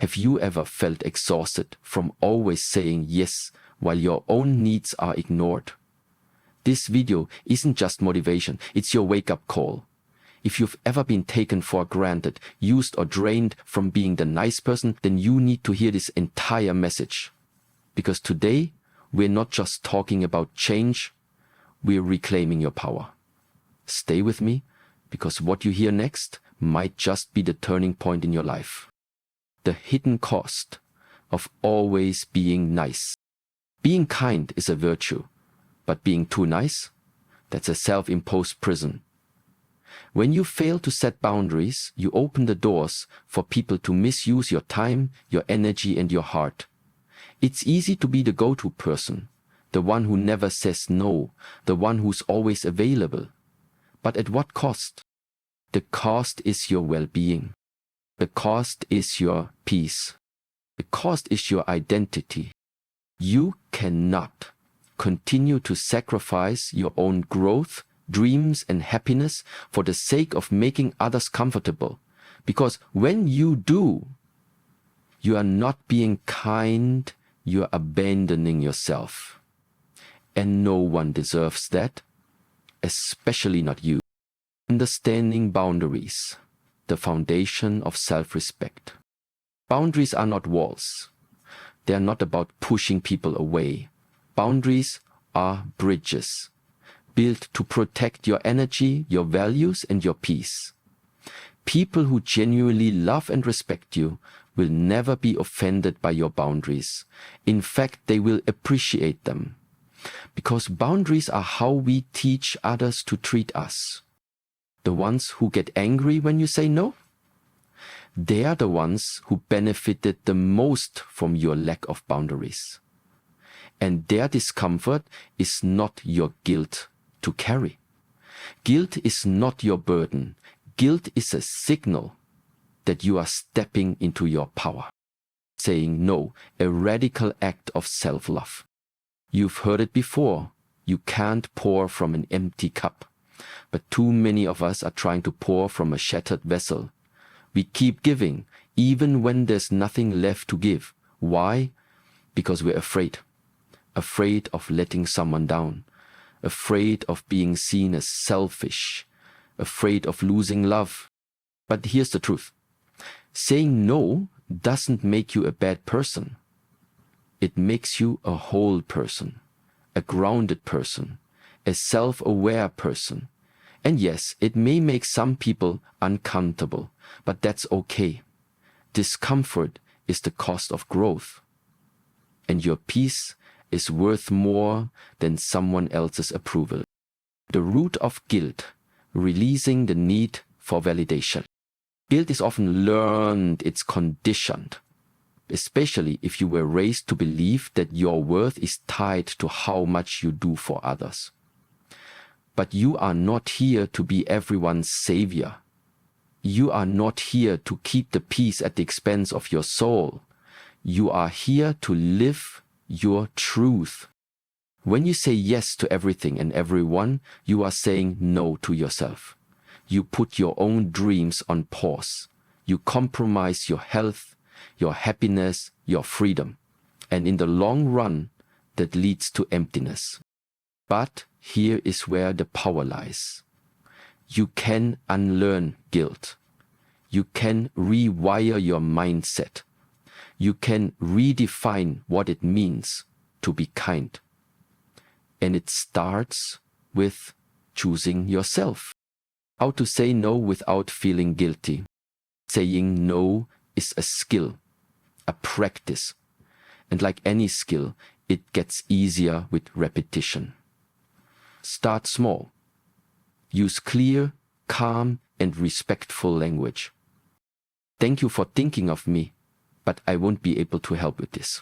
Have you ever felt exhausted from always saying yes while your own needs are ignored? This video isn't just motivation, it's your wake-up call. If you've ever been taken for granted, used or drained from being the nice person, then you need to hear this entire message. Because today, we're not just talking about change, we're reclaiming your power. Stay with me, because what you hear next might just be the turning point in your life. The hidden cost of always being nice. Being kind is a virtue, but being too nice, that's a self-imposed prison. When you fail to set boundaries, you open the doors for people to misuse your time, your energy, and your heart. It's easy to be the go-to person, the one who never says no, the one who's always available. But at what cost? The cost is your well-being. The cost is your peace. The cost is your identity. You cannot continue to sacrifice your own growth, dreams, and happiness for the sake of making others comfortable. Because when you do, you are not being kind, you are abandoning yourself. And no one deserves that, especially not you. Understanding boundaries, the foundation of self-respect. Boundaries are not walls. They are not about pushing people away. Boundaries are bridges, built to protect your energy, your values, and your peace. People who genuinely love and respect you will never be offended by your boundaries. In fact, they will appreciate them. Because boundaries are how we teach others to treat us. The ones who get angry when you say no? They are the ones who benefited the most from your lack of boundaries. And their discomfort is not your guilt to carry. Guilt is not your burden. Guilt is a signal that you are stepping into your power. Saying no, a radical act of self-love. You've heard it before. You can't pour from an empty cup. But too many of us are trying to pour from a shattered vessel. We keep giving, even when there's nothing left to give. Why? Because we're afraid. Afraid of letting someone down. Afraid of being seen as selfish. Afraid of losing love. But here's the truth. Saying no doesn't make you a bad person. It makes you a whole person, a grounded person, a self-aware person. And yes, it may make some people uncomfortable, but that's okay. Discomfort is the cost of growth. And your peace is worth more than someone else's approval. The root of guilt, releasing the need for validation. Guilt is often learned, it's conditioned. Especially if you were raised to believe that your worth is tied to how much you do for others. But you are not here to be everyone's savior. You are not here to keep the peace at the expense of your soul. You are here to live your truth. When you say yes to everything and everyone, you are saying no to yourself. You put your own dreams on pause. You compromise your health, your happiness, your freedom. And in the long run, that leads to emptiness. But here is where the power lies. You can unlearn guilt. You can rewire your mindset. You can redefine what it means to be kind. And it starts with choosing yourself. How to say no without feeling guilty. Saying no is a skill, a practice. And like any skill, it gets easier with repetition. Start small. Use clear, calm, and respectful language. Thank you for thinking of me, but I won't be able to help with this.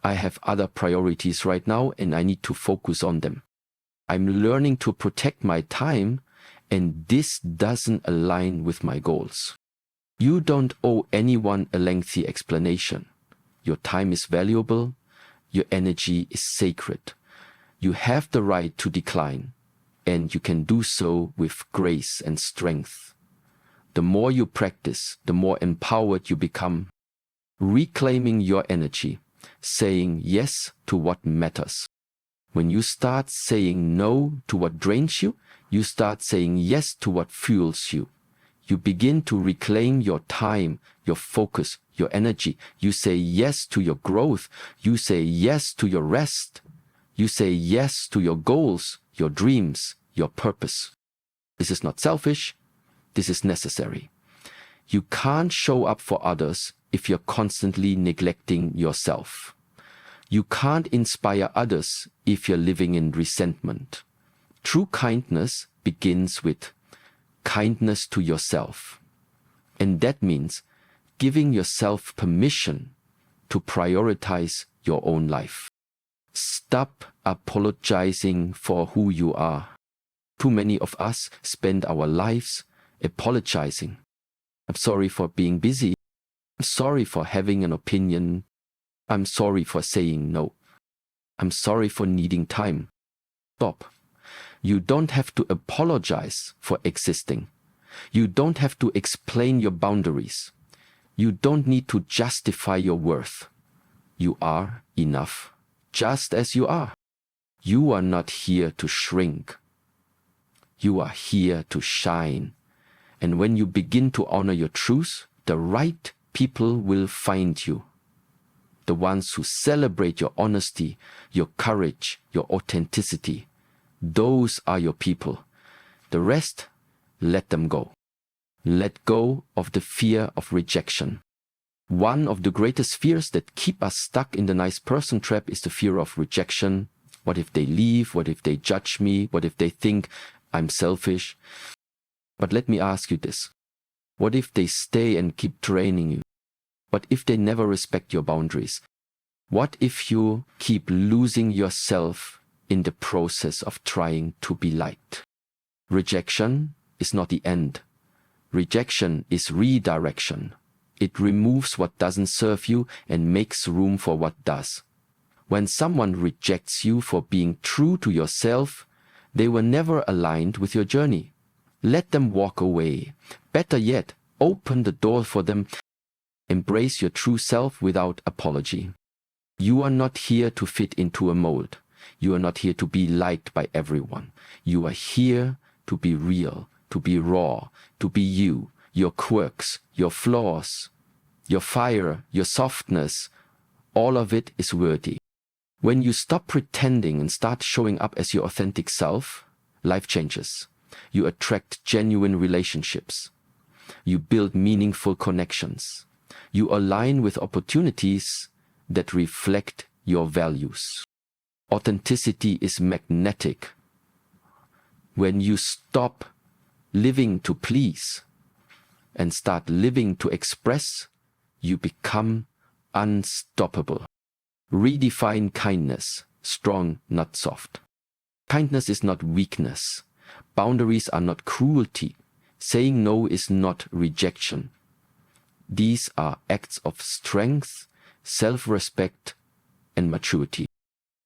I have other priorities right now and I need to focus on them. I'm learning to protect my time and this doesn't align with my goals. You don't owe anyone a lengthy explanation. Your time is valuable. Your energy is sacred. You have the right to decline, and you can do so with grace and strength. The more you practice, the more empowered you become. reclaiming your energy, saying yes to what matters. When you start saying no to what drains you, you start saying yes to what fuels you. You begin to reclaim your time, your focus, your energy. You say yes to your growth. You say yes to your rest. You say yes to your goals, your dreams, your purpose. This is not selfish. This is necessary. You can't show up for others if you're constantly neglecting yourself. You can't inspire others if you're living in resentment. True kindness begins with kindness to yourself. And that means giving yourself permission to prioritize your own life. Stop apologizing for who you are. Too many of us spend our lives apologizing. I'm sorry for being busy. I'm sorry for having an opinion. I'm sorry for saying no. I'm sorry for needing time. Stop. You don't have to apologize for existing. You don't have to explain your boundaries. You don't need to justify your worth. You are enough, just as you are. You are not here to shrink. You are here to shine. And when you begin to honor your truth, the right people will find you. The ones who celebrate your honesty, your courage, your authenticity. Those are your people. The rest, let them go. Let go of the fear of rejection. One of the greatest fears that keep us stuck in the nice person trap is the fear of rejection. What if they leave? What if they judge me? What if they think I'm selfish? But let me ask you this. What if they stay and keep draining you? What if they never respect your boundaries? What if you keep losing yourself in the process of trying to be liked? Rejection is not the end. Rejection is redirection. It removes what doesn't serve you and makes room for what does. When someone rejects you for being true to yourself, they were never aligned with your journey. Let them walk away. Better yet, open the door for them. Embrace your true self without apology. You are not here to fit into a mold. You are not here to be liked by everyone. You are here to be real, to be raw, to be you, your quirks, your flaws, your fire, your softness. All of it is worthy. When you stop pretending and start showing up as your authentic self, life changes. You attract genuine relationships. You build meaningful connections. You align with opportunities that reflect your values. Authenticity is magnetic. When you stop living to please and start living to express, you become unstoppable. Redefine kindness, strong, not soft. Kindness is not weakness. Boundaries are not cruelty. Saying no is not rejection. These are acts of strength, self-respect, and maturity.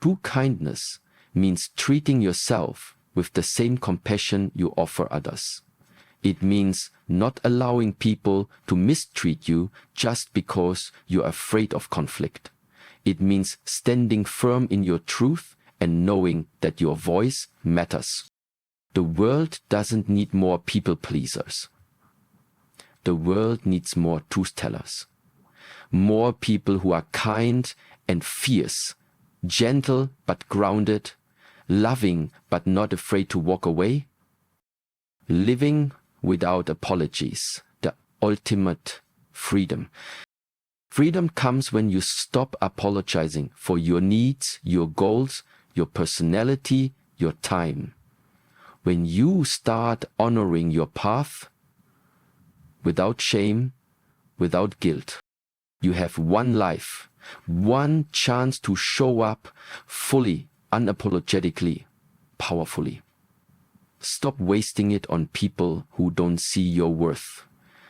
True kindness means treating yourself with the same compassion you offer others. It means not allowing people to mistreat you just because you're afraid of conflict. It means standing firm in your truth and knowing that your voice matters. The world doesn't need more people pleasers. The world needs more truth tellers. More people who are kind and fierce, gentle but grounded, loving but not afraid to walk away, living without apologies, the ultimate freedom. Freedom comes when you stop apologizing for your needs, your goals, your personality, your time. When you start honoring your path without shame, without guilt. You have one life, one chance to show up fully, unapologetically, powerfully. Stop wasting it on people who don't see your worth.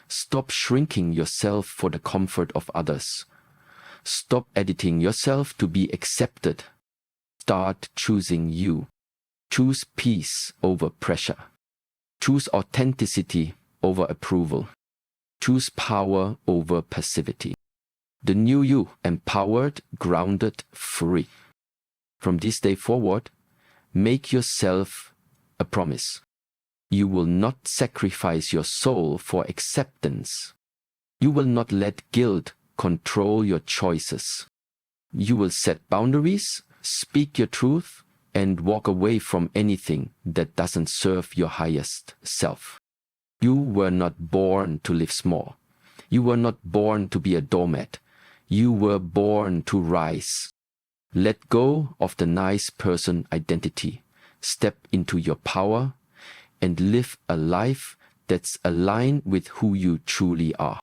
Stop shrinking yourself for the comfort of others. Stop editing yourself to be accepted. Start choosing you. Choose peace over pressure. Choose authenticity over approval. Choose power over passivity. The new you, empowered, grounded, free. From this day forward, make yourself a promise. You will not sacrifice your soul for acceptance. You will not let guilt control your choices. You will set boundaries, speak your truth, and walk away from anything that doesn't serve your highest self. You were not born to live small. You were not born to be a doormat. You were born to rise. Let go of the nice person identity. Step into your power and live a life that's aligned with who you truly are.